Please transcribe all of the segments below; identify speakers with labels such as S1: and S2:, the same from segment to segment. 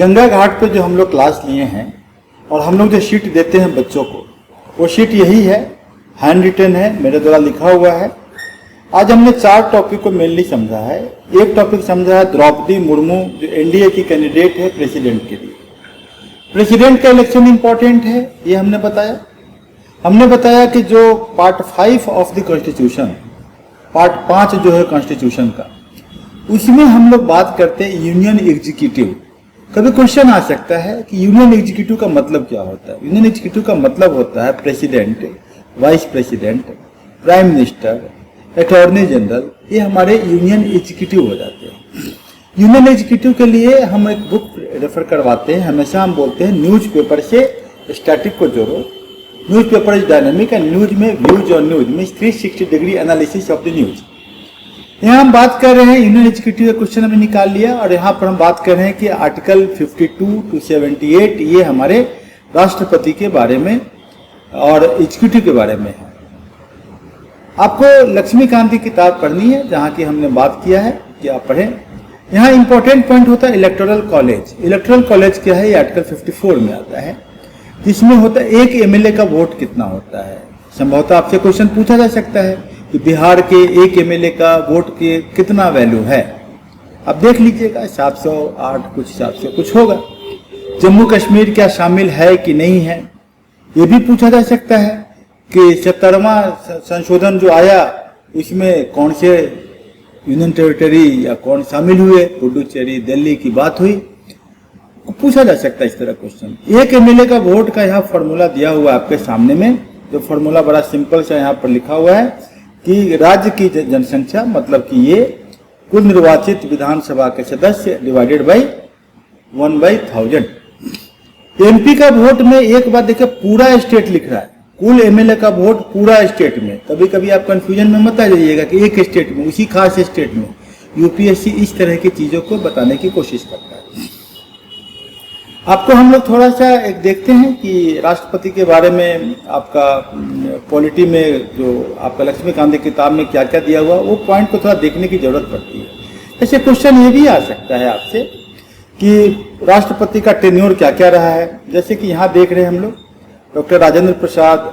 S1: गंगा घाट पे जो हम लोग क्लास लिए हैं और हम लोग जो शीट देते हैं बच्चों को, वो शीट यही है, हैंड रिटन है, मेरे द्वारा लिखा हुआ है। आज हमने 4 टॉपिक को मेनली समझा है। एक टॉपिक समझा है द्रौपदी मुर्मू जो एनडीए की कैंडिडेट है प्रेसिडेंट के लिए। प्रेसिडेंट का इलेक्शन इंपॉर्टेंट है, ये हमने बताया। हमने बताया कि जो part 5 of the constitution, part 5 जो है कॉन्स्टिट्यूशन का, उसमें हम लोग बात करते हैं यूनियन एग्जीक्यूटिव। कभी क्वेश्चन आ सकता है कि यूनियन एग्जीक्यूटिव का मतलब क्या होता है। यूनियन एग्जीक्यूटिव का मतलब होता है president, vice president, prime minister, attorney general, ये हमारे यूनियन एग्जीक्यूटिव हो जाते हैं। यूनियन एग्जीक्यूटिव के लिए हम एक बुक रेफर करवाते हैं। हमेशा हम बोलते हैं न्यूज़पेपर से स्टैटिक को जोड़ो। Newspaper is dynamic and news में व्यूज और न्यूज में 360 degree analysis of the news. यहाँ हम बात कर रहे हैं यूनियन एग्जीक्यूटिव का क्वेश्चन हमने निकाल लिया और यहाँ पर हम बात कर रहे हैं कि आर्टिकल 52 to 78 ये हमारे राष्ट्रपति के बारे में और एग्जीक्यूटिव के बारे में है। आपको लक्ष्मीकांत की किताब पढ़नी है जहाँ की हमने बात किया है कि आप पढ़ें। यहाँ इंपॉर्टेंट पॉइंट होता है इलेक्टोरल कॉलेज। इलेक्टोरल कॉलेज क्या है, ये आर्टिकल 54 में आता है, जिसमें होता है एक एमएलए का वोट कितना होता है। संभवतः आपसे क्वेश्चन पूछा जा सकता है कि बिहार के एक एमएलए का वोट के कितना वैल्यू है। अब देख लीजिएगा 708 कुछ 700 कुछ होगा। जम्मू कश्मीर क्या शामिल है कि नहीं है, ये भी पूछा जा सकता है कि 70वां संशोधन जो आया उसमें कौन से यूनियन टेरिटरी या कौन शामिल हुए, पुडुचेरी, दिल्ली की बात हुई, पूछा जा सकता है इस तरह क्वेश्चन। एक एमएलए का वोट का यहाँ फॉर्मूला दिया हुआ है आपके सामने में। जो फॉर्मूला बड़ा सिंपल सा यहाँ पर लिखा हुआ है कि राज्य की जनसंख्या, मतलब कि ये कुल निर्वाचित विधानसभा के सदस्य डिवाइडेड बाई 1/1000। एमपी का वोट में एक बात देखिए, पूरा स्टेट लिख रहा है, कुल एमएलए का वोट पूरा स्टेट में। कभी कभी आप कंफ्यूजन में मत आ जाइएगा कि एक स्टेट में, उसी खास स्टेट में। यूपीएससी इस तरह की चीजों को बताने की कोशिश करता है। आपको हम लोग थोड़ा सा एक देखते हैं कि राष्ट्रपति के बारे में आपका पॉलिटी में जो आपका लक्ष्मीकांत की किताब में क्या क्या दिया हुआ, वो पॉइंट को थोड़ा देखने की जरूरत पड़ती है। ऐसे क्वेश्चन ये भी आ सकता है आपसे कि राष्ट्रपति का टेन्योर क्या क्या रहा है। जैसे कि यहाँ देख रहे हैं हम लोग, डॉक्टर राजेंद्र प्रसाद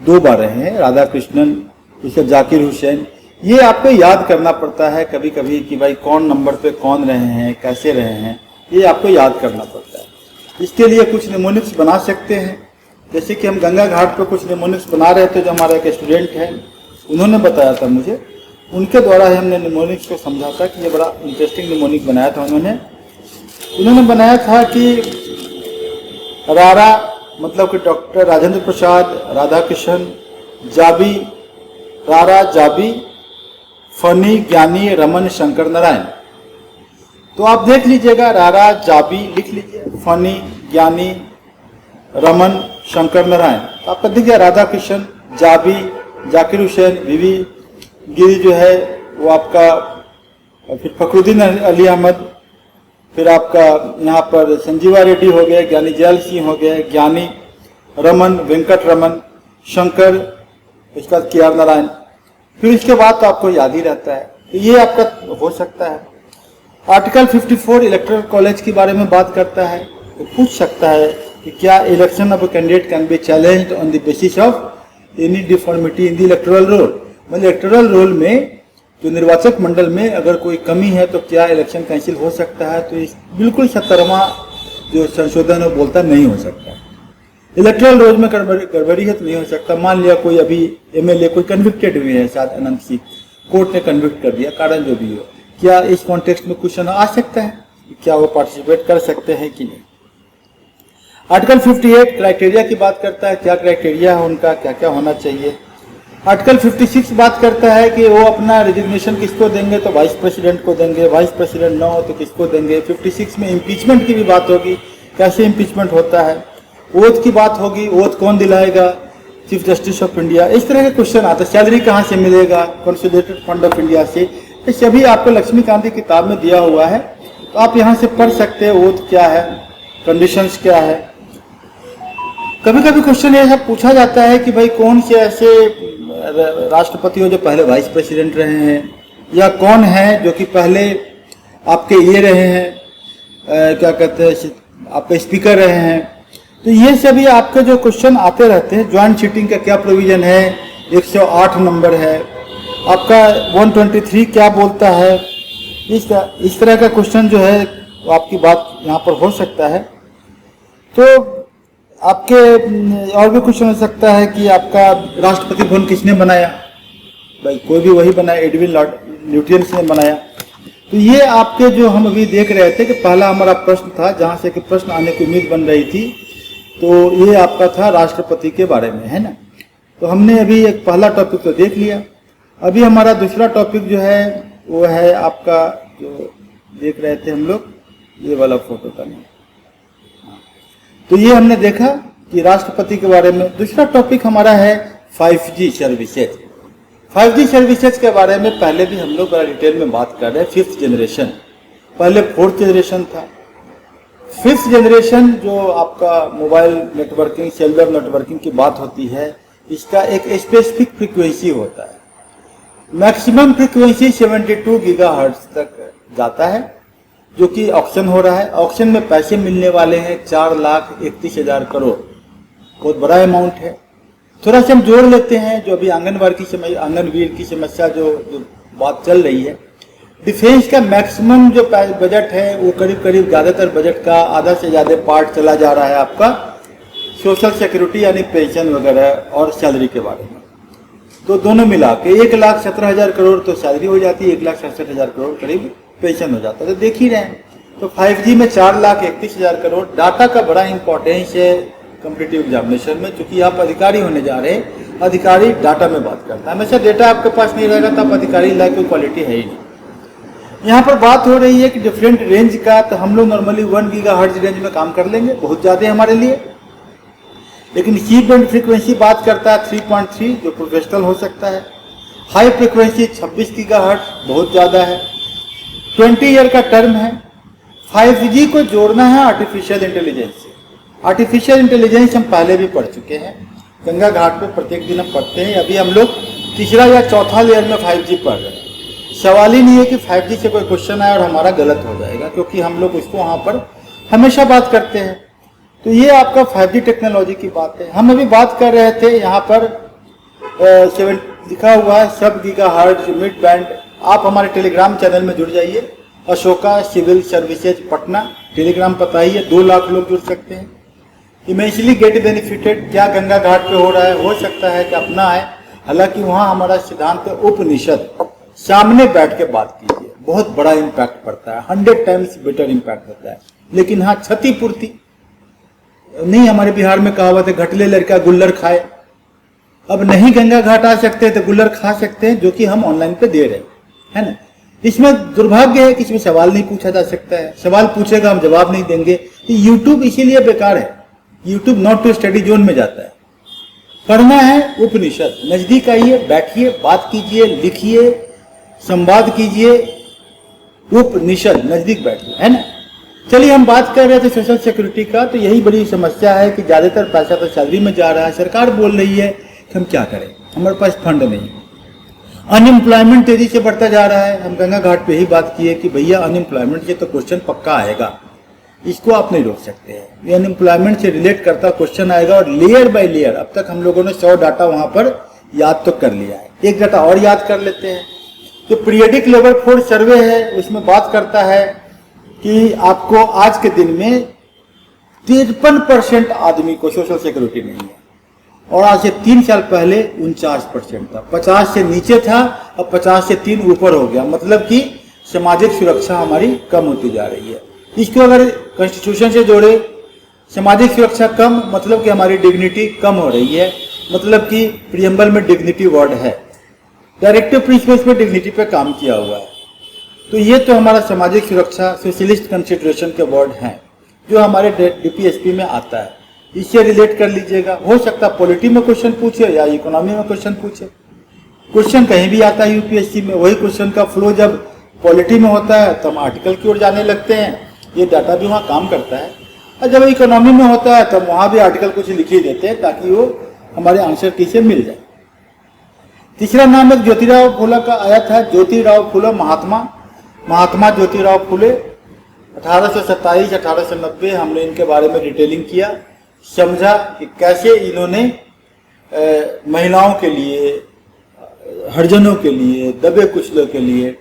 S1: 2 बार रहे हैं, राधाकृष्णन, उसके जाकिर हुसैन। ये आपको याद करना पड़ता है कभी कभी कि भाई कौन नंबर पे कौन रहे हैं, कैसे रहे हैं, ये आपको याद करना पड़ता है। इसके लिए कुछ निमोनिक्स बना सकते हैं। जैसे कि हम गंगा घाट पे कुछ निमोनिक्स बना रहे थे, जो हमारा एक स्टूडेंट है उन्होंने बताया था मुझे, उनके द्वारा ही हमने निमोनिक्स को समझा था कि ये बड़ा इंटरेस्टिंग निमोनिक बनाया था। उन्होंने बनाया था कि रारा मतलब कि डॉक्टर राजेंद्र प्रसाद, राधाकृष्णन, जाबी, रारा, जाबी, फनी, ज्ञानी, रमन, शंकर, नारायण। तो आप देख लीजिएगा, रारा, जाबी लिख लीजिए, फनी, ज्ञानी, रमन, शंकर, नारायण। तो आपका दिख गया राधाकृष्ण, जाबी, जाकिर हुसैन, बीवी गिरी जो है वो आपका, फिर फखरुद्दीन अली अहमद, फिर आपका यहाँ पर संजीवा रेड्डी हो गया, ज्ञानी जैल सिंह हो गया, ज्ञानी, रमन, वेंकट रमन, शंकर, इसका KR नारायण। फिर इसके बाद तो आपको याद ही रहता है। तो ये आपका हो सकता है। आर्टिकल 54 इलेक्टोरल कॉलेज के बारे में बात करता है। तो पूछ सकता है कि क्या election of a candidate can be challenged on the basis of any deformity in the electoral roll. मतलब इलेक्टोरल रोल में जो निर्वाचक मंडल में अगर कोई कमी है तो क्या इलेक्शन कैंसिल हो सकता है। तो इस बिल्कुल 70वां जो संशोधन है बोलता नहीं हो सकता। इलेक्टोरल रोल में गड़बड़ी है तो नहीं हो सकता। मान लिया कोई अभी एमएलए कोई कन्विक्टेड हुए हैं, शायद अनंत सिंह, कोर्ट ने कन्विक्ट कर दिया, कारण जो भी हो, क्या इस कॉन्टेक्स्ट में क्वेश्चन आ सकता है कि क्या वो पार्टिसिपेट कर सकते हैं कि नहीं। आर्टिकल 58 क्राइटेरिया की बात करता है, क्या क्राइटेरिया है उनका, क्या क्या होना चाहिए। आर्टिकल 56 बात करता है कि वो अपना रेजिग्नेशन किसको देंगे, तो वाइस प्रेसिडेंट को देंगे, वाइस प्रेसिडेंट ना हो तो किसको देंगे। 56 में इम्पीचमेंट की भी बात होगी, कैसे इम्पीचमेंट होता है। ओथ की बात होगी, ओथ कौन दिलाएगा, चीफ जस्टिस ऑफ इंडिया। इस तरह के क्वेश्चन आते हैं। सैलरी कहाँ से मिलेगा, कंसोलिडेटेड फंड ऑफ इंडिया से। ये सभी आपको लक्ष्मीकांत की किताब में दिया हुआ है, तो आप यहाँ से पढ़ सकते हैं ओथ क्या है, कंडीशंस क्या है। कभी कभी क्वेश्चन ये सब पूछा जाता है कि भाई कौन से ऐसे राष्ट्रपति हो जो पहले वाइस प्रेसिडेंट रहे हैं, या कौन है जो कि पहले आपके ये रहे हैं, क्या कहते हैं, आप स्पीकर रहे हैं। तो ये सभी आपके जो क्वेश्चन आते रहते हैं, ज्वाइंट सीटिंग का क्या प्रोविजन है, 108 नंबर है आपका, 123 क्या बोलता है, इस तरह का क्वेश्चन जो है वो आपकी बात यहाँ पर हो सकता है। तो आपके और भी क्वेश्चन हो सकता है कि आपका राष्ट्रपति भवन किसने बनाया, भाई कोई भी वही बनाया, एडविन लॉर्ड ल्यूटियंस ने बनाया। तो ये आपके जो हम अभी देख रहे थे कि पहला हमारा प्रश्न था जहाँ से कि प्रश्न आने की उम्मीद बन रही थी, तो ये आपका था राष्ट्रपति के बारे में, है ना। तो हमने अभी एक पहला टॉपिक तो देख लिया। अभी हमारा दूसरा टॉपिक जो है वो है आपका, जो देख रहे थे हम लोग, ये वाला फोटो का नहीं। तो ये हमने देखा कि राष्ट्रपति के बारे में। दूसरा टॉपिक हमारा है 5G सर्विसेज। 5G सर्विसेज के बारे में पहले भी हम लोग बड़ा डिटेल में बात कर रहे हैं। 5th जनरेशन, पहले 4th जनरेशन था। 5th जनरेशन जो आपका मोबाइल नेटवर्किंग, सेलुलर नेटवर्किंग की बात होती है, इसका एक स्पेसिफिक फ्रीक्वेंसी होता है। मैक्सिमम फ्रीक्वेंसी 72 गीगाहर्ट्ज तक जाता है, जो कि ऑक्शन हो रहा है। ऑक्शन में पैसे मिलने वाले हैं 4,31,000 करोड़, बहुत बड़ा अमाउंट है। थोड़ा सा हम जोड़ लेते हैं, जो अभी आंगनवीर की समस्या जो बात चल रही है। डिफेंस का मैक्सिमम जो बजट है वो करीब करीब ज़्यादातर बजट का आधा से ज़्यादा पार्ट चला जा रहा है आपका सोशल सिक्योरिटी यानी पेंशन वगैरह और सैलरी के बारे में। तो दोनों मिला के 1,17,000 करोड़ तो सैलरी हो जाती है, 1,67,000 करोड़ करीब पेंशन हो जाता है। तो देख ही रहे हैं। तो 5G में 4,31,000 करोड़। डाटा का बड़ा इंपॉर्टेंस है कॉम्पिटिटिव एग्जामिनेशन में, क्योंकि आप अधिकारी होने जा रहे हैं। अधिकारी डाटा में बात करता है। हमेशा डेटा आपके पास नहीं रहेगा तो आप अधिकारी लायक कोई क्वालिटी है ही नहीं। यहाँ पर बात हो रही है कि डिफरेंट रेंज का, तो हम लोग नॉर्मली 1 गीगाहर्ट्ज रेंज में काम कर लेंगे, बहुत ज़्यादा है हमारे लिए। लेकिन सी बैंड फ्रीक्वेंसी बात करता है 3.3, जो प्रोफेशनल हो सकता है। हाई फ्रीक्वेंसी 26 गीगाहर्ट्ज, बहुत ज़्यादा है। 20 ईयर का टर्म है। 5G को जोड़ना है आर्टिफिशियल इंटेलिजेंस से। आर्टिफिशियल इंटेलिजेंस हम पहले भी पढ़ चुके हैं, गंगा घाट पे प्रत्येक दिन हम पढ़ते हैं। अभी हम लोग तीसरा या चौथा लेयर में 5G पढ़ रहे हैं। सवाल ही नहीं है कि 5G से कोई क्वेश्चन आए और हमारा गलत हो जाएगा, क्योंकि हम लोग उसको वहाँ पर हमेशा बात करते हैं। तो ये आपका 5G टेक्नोलॉजी की बात है। हम अभी बात कर रहे थे यहाँ पर 7 लिखा हुआ है, सब गीगाहर्ट्ज मिड बैंड। आप हमारे टेलीग्राम चैनल में जुड़ जाइए, Ashoka civil services Patna, Telegram पता ही है, 2 लाख लोग जुड़ सकते हैं। इमेजली गेट बेनिफिटेड, क्या गंगा घाट पे हो रहा है, हो सकता है कि अपना है। हालांकि वहाँ हमारा सिद्धांत उपनिषद, सामने बैठ के बात कीजिए, बहुत बड़ा इम्पैक्ट पड़ता है, 100 टाइम्स बेटर इम्पैक्ट होता है। लेकिन हाँ, क्षतिपूर्ति नहीं, हमारे बिहार में कहावत है, घटले लड़का गुल्लर खाए। अब नहीं गंगा घाट आ सकते तो गुल्लर खा सकते हैं, जो कि हम ऑनलाइन पे दे रहे हैं, है ना। इसमें दुर्भाग्य है कि इसमें सवाल नहीं पूछा जा सकता है। सवाल पूछेगा हम जवाब नहीं देंगे। तो यूट्यूब इसीलिए बेकार है। YouTube not to study zone में जाता है। पढ़ना है उपनिषद, नजदीक आइए, बैठिए, बात कीजिए, लिखिए, संवाद कीजिए, उपनिषद नजदीक बैठिए, है ना। चलिए, हम बात कर रहे थे सोशल सिक्योरिटी का। तो यही बड़ी समस्या है कि ज्यादातर पैसा तो सैलरी में जा रहा है। सरकार बोल रही है कि हम क्या करें, हमारे पास फंड नहीं है। अनएम्प्लॉयमेंट तेजी से बढ़ता जा रहा है। हम गंगा घाट पे ही बात किए कि भैया अनएम्प्लॉयमेंट से तो क्वेश्चन पक्का आएगा, इसको आप नहीं रोक सकते हैं। ये अनएम्प्लॉयमेंट से रिलेट करता क्वेश्चन आएगा, और लेयर बाय लेयर। अब तक हम लोगों ने 100 डाटा वहां पर याद तो कर लिया है, एक डाटा और याद कर लेते हैं। जो पीरियडिक लेबर फोर्स सर्वे है, उसमें बात करता है कि आपको आज के दिन में 53% आदमी को सोशल सिक्योरिटी नहीं है, और आज से 3 साल पहले 49% था। 50 से नीचे था, अब 50 से 3 ऊपर हो गया। मतलब कि सामाजिक सुरक्षा हमारी कम होती जा रही है। इसको अगर कॉन्स्टिट्यूशन से जोड़े, सामाजिक सुरक्षा कम मतलब कि हमारी डिग्निटी कम हो रही है। मतलब कि प्रियम्बल में डिग्निटी वर्ड है, डायरेक्टिव प्रिंसिपल्स पे डिग्निटी पे काम किया हुआ है। तो ये तो हमारा सामाजिक सुरक्षा सोशलिस्ट कंसिडरेशन के वर्ड हैं, जो हमारे डीपीएसपी में आता है। इससे रिलेट कर लीजिएगा। हो सकता है पॉलिटी में क्वेश्चन पूछे या इकोनॉमी में क्वेश्चन पूछे। क्वेश्चन कहीं भी आता है यूपीएससी में, वही क्वेश्चन का फ्लो जब पॉलिटी में होता है तो हम आर्टिकल की ओर जाने लगते हैं। ये डाटा भी वहाँ काम करता है। और जब इकोनॉमी में होता है तो वहाँ भी आर्टिकल कुछ लिख ही देते हैं, ताकि वो हमारे आंसर की से मिल जाए। तीसरा नाम एक ज्योतिराव फूले का आया था, ज्योतिराव फूले, महात्मा ज्योतिराव फूले। 1827 1890 हमने इनके बारे में डिटेलिंग किया, समझा कि कैसे इन्होंने महिलाओं के लिए, हरिजनों के लिए, दबे कुचलों के लिए,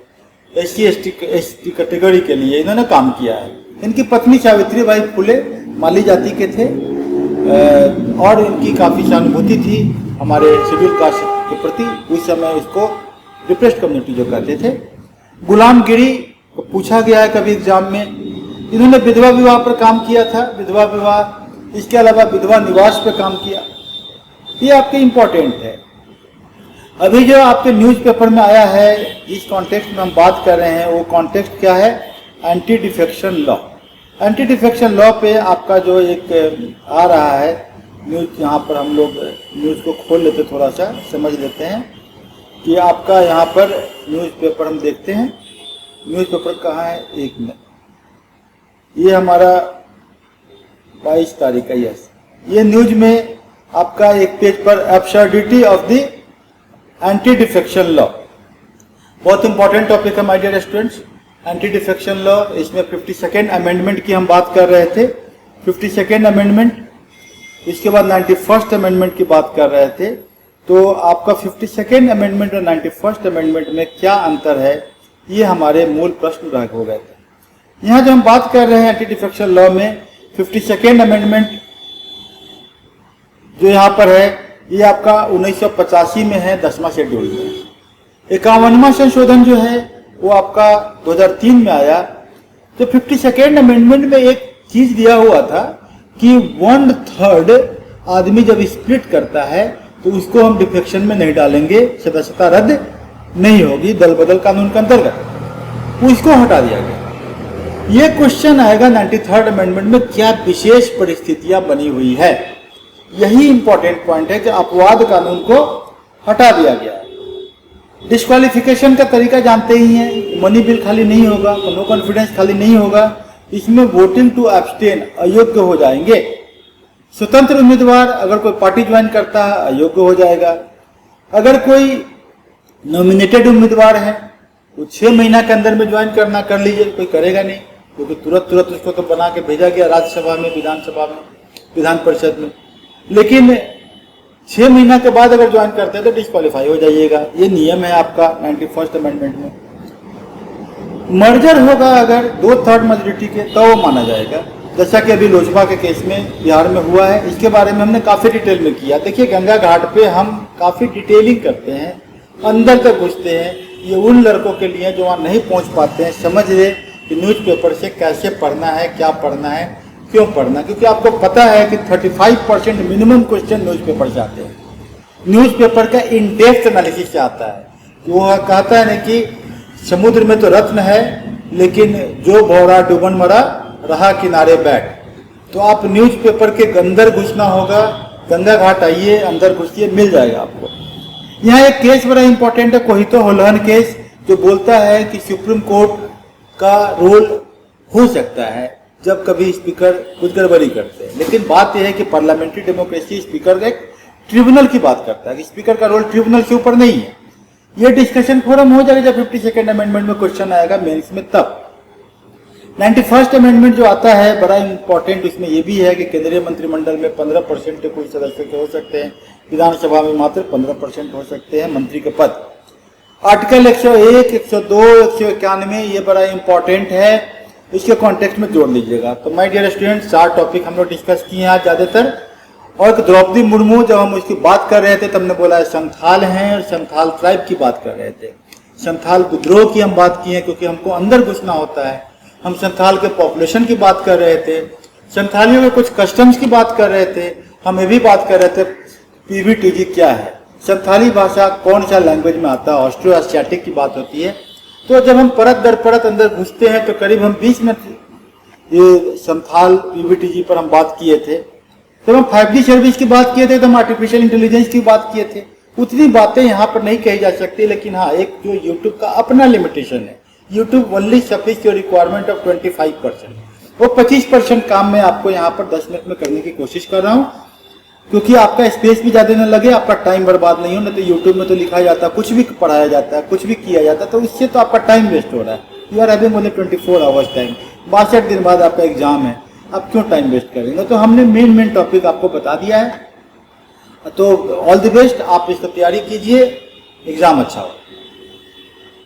S1: SC ST कैटेगरी के लिए इन्होंने काम किया है। इनकी पत्नी सावित्रीबाई फुले माली जाति के थे और इनकी काफ़ी सहानुभूति थी हमारे शेड्यूल कास्ट के प्रति। उस समय इसको डिप्रेस्ड कम्युनिटी जो कहते थे। गुलामगिरी को पूछा गया है कभी एग्जाम में। इन्होंने विधवा विवाह पर काम किया था, विधवा विवाह, इसके अलावा विधवा निवास पर काम किया। ये आपके इम्पोर्टेंट है। अभी जो आपके न्यूज़पेपर में आया है, इस कॉन्टेक्स्ट में हम बात कर रहे हैं, वो कॉन्टेक्स्ट क्या है? Anti defection law. Anti defection law पे आपका जो एक आ रहा है न्यूज़, यहाँ पर हम लोग न्यूज़ को खोल लेते, थोड़ा सा समझ लेते हैं कि आपका यहाँ पर न्यूज़पेपर हम देखते हैं। न्यूज़पेपर कहाँ है? एक मिनट, ये हमारा 22 तारीख का। यस, ये न्यूज़ में आपका एक पेज पर absurdity of the anti defection law, बहुत इंपॉर्टेंट टॉपिक है my dear students. Anti defection law, इसमें 52nd अमेंडमेंट की हम बात कर रहे थे। 52nd अमेंडमेंट, इसके बाद 91st अमेंडमेंट की बात कर रहे थे। तो आपका 52nd अमेंडमेंट और 91st अमेंडमेंट में क्या अंतर है, ये हमारे मूल प्रश्न रह हो गए थे। यहाँ जो हम बात कर रहे हैं एंटी डिफेक्शन लॉ में, 52nd अमेंडमेंट जो यहाँ पर है, ये आपका 1985 में है, 10वां शेड्यूल में। 51वां संशोधन जो है वो आपका 2003 में आया। तो 52nd अमेंडमेंट में एक चीज दिया हुआ था कि 1/3 आदमी जब स्प्लिट करता है तो उसको हम डिफेक्शन में नहीं डालेंगे, सदस्यता रद्द नहीं होगी दल बदल कानून के अंतर्गत, उसको हटा दिया गया। ये क्वेश्चन आएगा 93rd अमेंडमेंट में, क्या विशेष परिस्थितियां बनी हुई है। यही इंपॉर्टेंट पॉइंट है कि अपवाद कानून को हटा दिया गया। डिस्क्वालिफिकेशन का तरीका जानते ही हैं, मनी बिल खाली नहीं होगा, नो कॉन्फिडेंस खाली नहीं होगा, इसमें वोटिंग टू एब्सटेन अयोग्य हो जाएंगे। स्वतंत्र उम्मीदवार अगर कोई पार्टी ज्वाइन करता है अयोग्य हो जाएगा। अगर कोई नॉमिनेटेड उम्मीदवार है वो 6 महीना के अंदर में ज्वाइन करना कर लीजिए, कोई करेगा नहीं, क्योंकि तुरंत उसको तो बना के भेजा गया राज्यसभा में, विधानसभा में, विधान परिषद में। लेकिन 6 महीना के बाद अगर ज्वाइन करते हैं तो डिस्क्वालीफाई हो जाइएगा। ये नियम है आपका 91st अमेंडमेंट में। मर्जर होगा अगर 2/3 मेजॉरिटी के, तो वो माना जाएगा, जैसा कि अभी लोजपा के केस में बिहार में हुआ है। इसके बारे में हमने काफी डिटेल में किया। देखिए, गंगा घाट पे हम काफी डिटेलिंग करते हैं, अंदर तक घुसते हैं। ये उन लड़कों के लिए जो वहाँ नहीं पहुँच पाते हैं, समझ ले कि न्यूज़पेपर से कैसे पढ़ना है, क्या पढ़ना है, क्यों पढ़ना। क्योंकि आपको पता है कि 35% मिनिमम क्वेश्चन न्यूज़पेपर से आते हैं। न्यूज़पेपर का इन डेप्थ एनालिसिस से आता है। वो कहता है ना कि समुद्र में तो रत्न है, लेकिन जो भौरा डूबन मरा रहा किनारे बैठ। तो आप न्यूज़पेपर के अंदर घुसना होगा। गंगा घाट आइए, अंदर घुसिए, मिल जाएगा आपको। यहाँ एक केस बड़ा इंपॉर्टेंट है, कोहितो होलहन केस, जो बोलता है कि सुप्रीम कोर्ट का रोल हो सकता है जब कभी स्पीकर कुछ गड़बड़ी करते हैं। लेकिन बात यह है कि पार्लियामेंट्री डेमोक्रेसी स्पीकर एक ट्रिब्यूनल की बात करता है कि स्पीकर का रोल ट्रिब्यूनल से ऊपर नहीं है। ये डिस्कशन फोरम हो जाएगा जब 52nd अमेंडमेंट में क्वेश्चन आएगा मेंस में। तब 91st अमेंडमेंट जो आता है बड़ा इंपॉर्टेंट, उसमें यह भी है कि केंद्रीय मंत्रिमंडल में 15% के कुल सदस्य के हो सकते हैं, विधानसभा में मात्र 15% हो सकते हैं मंत्री के पद। आर्टिकल 101, 102, 191 ये बड़ा इंपॉर्टेंट है, इसके कॉन्टेक्स्ट में जोड़ लीजिएगा। तो माय डियर स्टूडेंट, 4 टॉपिक हम लोग डिस्कस किए हैं आज ज्यादातर। और द्रौपदी मुर्मू, जब हम उसकी बात कर रहे थे तब हमने बोला संथाल हैं और संथाल ट्राइब की बात कर रहे थे। संथाल विद्रोह की हम बात की है क्योंकि हमको अंदर घुसना होता है। हम संथाल के पॉपुलेशन की बात कर रहे थे, संथालियों के कुछ कस्टम्स की बात कर रहे थे, हम ये भी बात कर रहे थे पीवीटीजी क्या है, संथाली भाषा कौन सा लैंग्वेज में आता है, ऑस्ट्रो एशियाटिक की बात होती है। तो जब हम परत दर परत अंदर घुसते हैं तो करीब हम 20 मिनट ये संथाल पीवीटीजी पर हम बात किए थे। जब हम 5G सर्विस की बात किए थे तो हम आर्टिफिशियल इंटेलिजेंस की बात किए थे। उतनी बातें यहाँ पर नहीं कही जा सकती, लेकिन हाँ, एक जो यूट्यूब का अपना लिमिटेशन है, YouTube only suffice your requirement of 25%। वो 25% काम मैं आपको यहाँ पर 10 मिनट में करने की कोशिश कर रहा हूँ, क्योंकि आपका स्पेस भी ज्यादा न लगे, आपका टाइम बर्बाद नहीं हो। नहीं तो यूट्यूब में तो लिखा जाता है, कुछ भी पढ़ाया जाता है, कुछ भी किया जाता है, तो इससे तो आपका टाइम वेस्ट हो रहा है। You are having only 24 hours time, 62 दिन बाद आपका एग्जाम है, आप क्यों टाइम वेस्ट करेंगे? तो हमने मेन टॉपिक आपको बता दिया है। तो ऑल द बेस्ट, आप इसका तैयारी कीजिए, एग्जाम अच्छा हो।